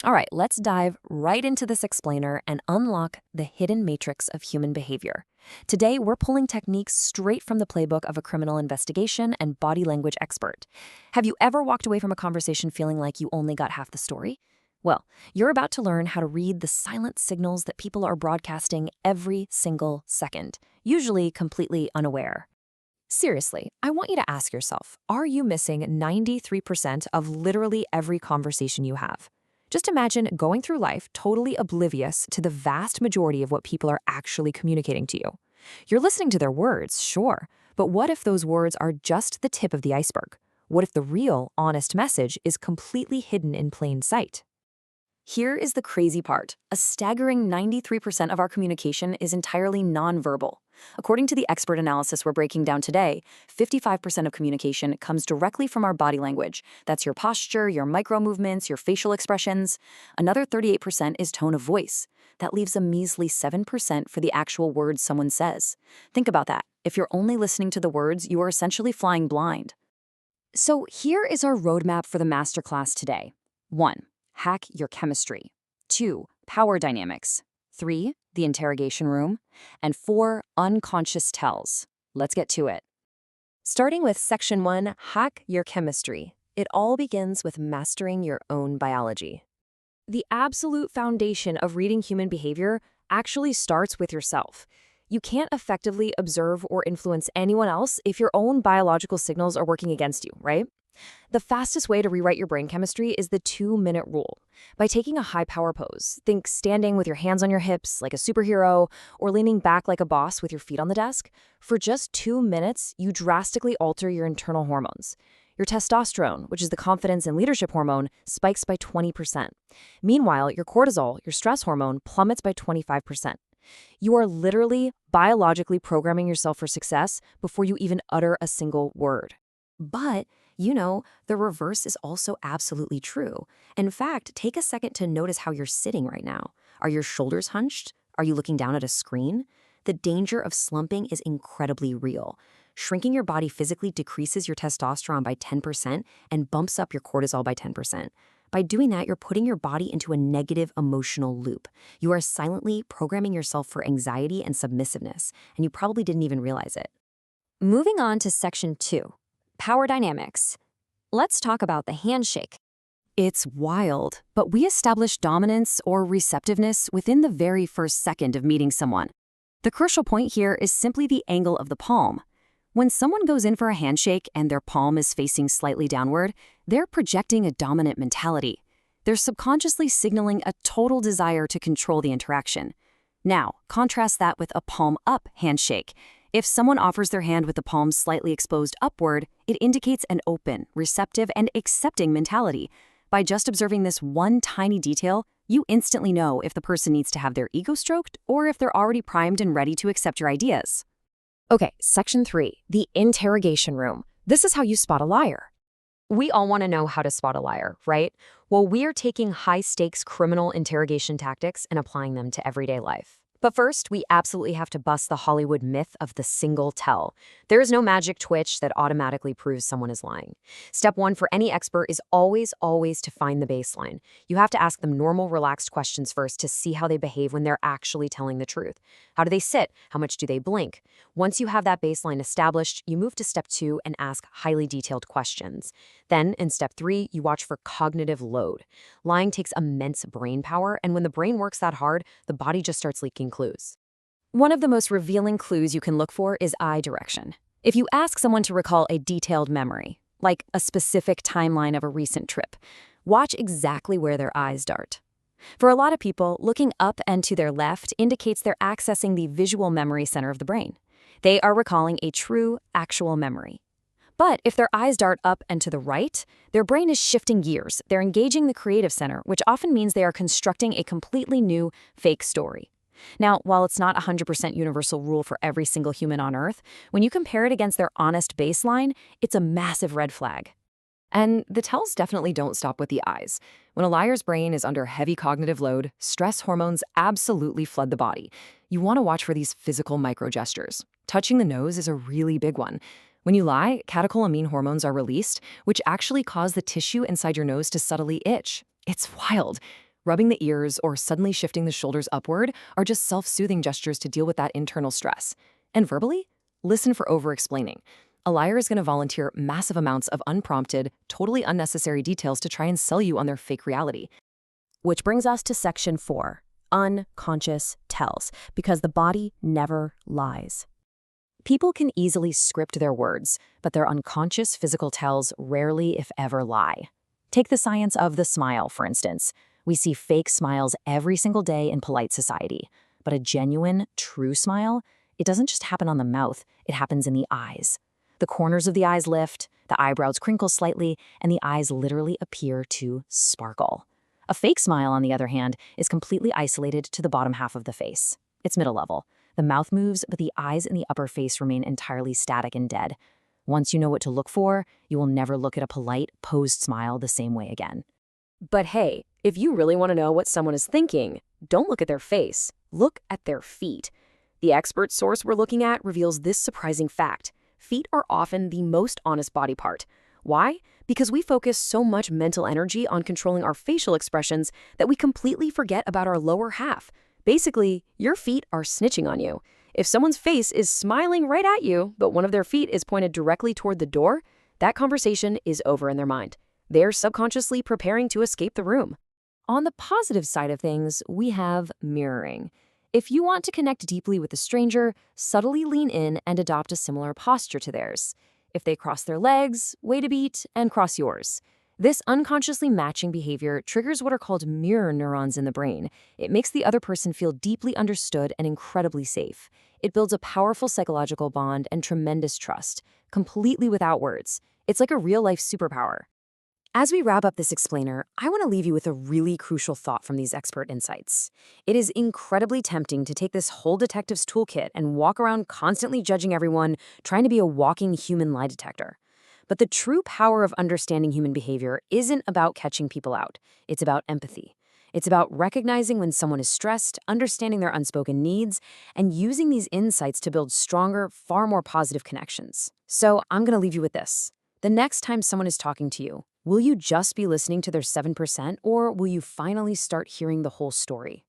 All right, let's dive right into this explainer and unlock the hidden matrix of human behavior. Today, we're pulling techniques straight from the playbook of a criminal investigation and body language expert. Have you ever walked away from a conversation feeling like you only got half the story? Well, you're about to learn how to read the silent signals that people are broadcasting every single second, usually completely unaware. Seriously, I want you to ask yourself, are you missing 93% of literally every conversation you have? Just imagine going through life totally oblivious to the vast majority of what people are actually communicating to you. You're listening to their words, sure, but what if those words are just the tip of the iceberg? What if the real, honest message is completely hidden in plain sight? Here is the crazy part. A staggering 93% of our communication is entirely nonverbal. According to the expert analysis we're breaking down today, 55% of communication comes directly from our body language. That's your posture, your micro movements, your facial expressions. Another 38% is tone of voice. That leaves a measly 7% for the actual words someone says. Think about that. If you're only listening to the words, you are essentially flying blind. So here is our roadmap for the masterclass today. 1. Hack your chemistry. 2. Power dynamics. 3. The interrogation room. And 4. Unconscious tells. Let's get to it. Starting with Section 1, Hack your chemistry. It all begins with mastering your own biology. The absolute foundation of reading human behavior actually starts with yourself. You can't effectively observe or influence anyone else if your own biological signals are working against you, right? The fastest way to rewrite your brain chemistry is the 2-minute rule. By taking a high power pose, think standing with your hands on your hips like a superhero or leaning back like a boss with your feet on the desk, for just 2 minutes, you drastically alter your internal hormones. Your testosterone, which is the confidence and leadership hormone, spikes by 20%. Meanwhile, your cortisol, your stress hormone, plummets by 25%. You are literally biologically programming yourself for success before you even utter a single word. But the reverse is also absolutely true. In fact, take a second to notice how you're sitting right now. Are your shoulders hunched? Are you looking down at a screen? The danger of slumping is incredibly real. Shrinking your body physically decreases your testosterone by 10% and bumps up your cortisol by 10%. By doing that, you're putting your body into a negative emotional loop. You are silently programming yourself for anxiety and submissiveness, and you probably didn't even realize it. Moving on to Section 2. Power dynamics. Let's talk about the handshake. It's wild, but we establish dominance or receptiveness within the very first second of meeting someone. The crucial point here is simply the angle of the palm. When someone goes in for a handshake and their palm is facing slightly downward, they're projecting a dominant mentality. They're subconsciously signaling a total desire to control the interaction. Now, contrast that with a palm-up handshake. If someone offers their hand with the palm slightly exposed upward, it indicates an open, receptive, and accepting mentality. By just observing this one tiny detail, you instantly know if the person needs to have their ego stroked or if they're already primed and ready to accept your ideas. Okay, Section 3, the interrogation room. This is how you spot a liar. We all want to know how to spot a liar, right? Well, we are taking high-stakes criminal interrogation tactics and applying them to everyday life. But first, we absolutely have to bust the Hollywood myth of the single tell. There is no magic twitch that automatically proves someone is lying. Step 1 for any expert is always to find the baseline. You have to ask them normal, relaxed questions first to see how they behave when they're actually telling the truth. How do they sit? How much do they blink? Once you have that baseline established, you move to Step 2 and ask highly detailed questions. Then, in Step 3, you watch for cognitive load. Lying takes immense brain power, and when the brain works that hard, the body just starts leaking clues. One of the most revealing clues you can look for is eye direction. If you ask someone to recall a detailed memory, like a specific timeline of a recent trip, watch exactly where their eyes dart. For a lot of people, looking up and to their left indicates they're accessing the visual memory center of the brain. They are recalling a true, actual memory. But if their eyes dart up and to the right, their brain is shifting gears. They're engaging the creative center, which often means they are constructing a completely new, fake story. Now, while it's not a 100% universal rule for every single human on Earth, when you compare it against their honest baseline, it's a massive red flag. And the tells definitely don't stop with the eyes. When a liar's brain is under heavy cognitive load, stress hormones absolutely flood the body. You want to watch for these physical microgestures. Touching the nose is a really big one. When you lie, catecholamine hormones are released, which actually cause the tissue inside your nose to subtly itch. It's wild. Rubbing the ears or suddenly shifting the shoulders upward are just self-soothing gestures to deal with that internal stress. And verbally, listen for over-explaining. A liar is going to volunteer massive amounts of unprompted, totally unnecessary details to try and sell you on their fake reality. Which brings us to section 4, unconscious tells, because the body never lies. People can easily script their words, but their unconscious physical tells rarely, if ever, lie. Take the science of the smile, for instance. We see fake smiles every single day in polite society. But a genuine, true smile, it doesn't just happen on the mouth, it happens in the eyes. The corners of the eyes lift, the eyebrows crinkle slightly, and the eyes literally appear to sparkle. A fake smile, on the other hand, is completely isolated to the bottom half of the face. It's middle level. The mouth moves, but the eyes in the upper face remain entirely static and dead. Once you know what to look for, you will never look at a polite, posed smile the same way again. But hey, if you really want to know what someone is thinking, don't look at their face, look at their feet. The expert source we're looking at reveals this surprising fact. Feet are often the most honest body part. Why? Because we focus so much mental energy on controlling our facial expressions that we completely forget about our lower half. Basically, your feet are snitching on you. If someone's face is smiling right at you, but one of their feet is pointed directly toward the door, that conversation is over in their mind. They're subconsciously preparing to escape the room. On the positive side of things, we have mirroring. If you want to connect deeply with a stranger, subtly lean in and adopt a similar posture to theirs. If they cross their legs, wait a beat and cross yours. This unconsciously matching behavior triggers what are called mirror neurons in the brain. It makes the other person feel deeply understood and incredibly safe. It builds a powerful psychological bond and tremendous trust, completely without words. It's like a real-life superpower. As we wrap up this explainer, I want to leave you with a really crucial thought from these expert insights. It is incredibly tempting to take this whole detective's toolkit and walk around constantly judging everyone, trying to be a walking human lie detector. But the true power of understanding human behavior isn't about catching people out. It's about empathy. It's about recognizing when someone is stressed, understanding their unspoken needs, and using these insights to build stronger, far more positive connections. So I'm going to leave you with this. The next time someone is talking to you, will you just be listening to their 7%, or will you finally start hearing the whole story?